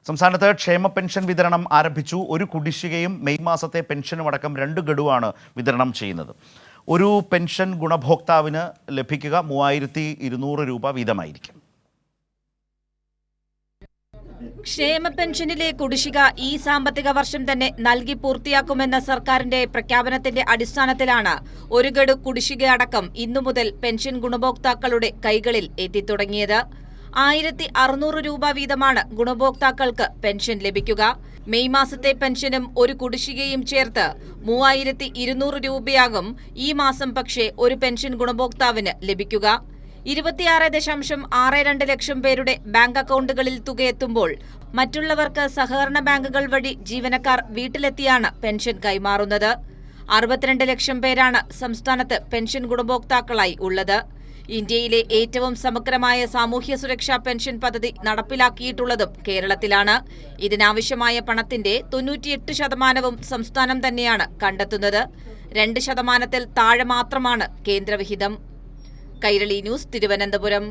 സംസ്ഥാനത്ത് ക്ഷേമ പെൻഷൻ വിതരണം ആരംഭിച്ചു. ഒരു കുടിശ്ശികയും മെയ് മാസത്തെ പെൻഷനും അടക്കം 2 ഗഡുവാണ് വിതരണം ചെയ്യുന്നത്. ഒരു പെൻഷൻ ഗുണഭോക്താവിന് ലഭിക്കുക 3200 രൂപ വീതമായിരിക്കും. ക്ഷേമ പെൻഷനിലെ കുടിശ്ശിക ഈ സാമ്പത്തിക വർഷം തന്നെ നൽകി പൂർത്തിയാക്കുമെന്ന സർക്കാരിന്റെ പ്രഖ്യാപനത്തിന്റെ അടിസ്ഥാനത്തിലാണ് ഒരു ഗഡു കുടിശ്ശിക അടക്കം ഇന്നു മുതൽ പെൻഷൻ ഗുണഭോക്താക്കളുടെ കൈകളിൽ എത്തിത്തുടങ്ങിയത്. 1600 രൂപ വീതമാണ് ഗുണഭോക്താക്കൾക്ക് പെൻഷൻ ലഭിക്കുക. മെയ് മാസത്തെ പെൻഷനും ഒരു കുടിശ്ശികയും ചേർത്ത് 3200 രൂപയാകും ഈ മാസം പക്ഷേ ഒരു പെൻഷൻ ഗുണഭോക്താവിന് ലഭിക്കുക. 26.62 ലക്ഷം പേരുടെ ബാങ്ക് അക്കൗണ്ടുകളിൽ തുകയെത്തുമ്പോൾ മറ്റുള്ളവർക്ക് സഹകരണ ബാങ്കുകൾ വഴി ജീവനക്കാർ വീട്ടിലെത്തിയാണ് പെൻഷൻ കൈമാറുന്നത്. 62 ലക്ഷം പേരാണ് സംസ്ഥാനത്ത് പെൻഷൻ ഗുണഭോക്താക്കളായി ഉള്ളത്. ഇന്ത്യയിലെ ഏറ്റവും സമഗ്രമായ സാമൂഹ്യ സുരക്ഷാ പെൻഷൻ പദ്ധതി നടപ്പിലാക്കിയിട്ടുള്ളതും കേരളത്തിലാണ്. ഇതിനാവശ്യമായ പണത്തിന്റെ 98% സംസ്ഥാനം തന്നെയാണ് കണ്ടെത്തുന്നത്. 2% താഴെ മാത്രമാണ് കേന്ദ്രവിഹിതം. കൈരളി ന്യൂസ്, തിരുവനന്തപുരം.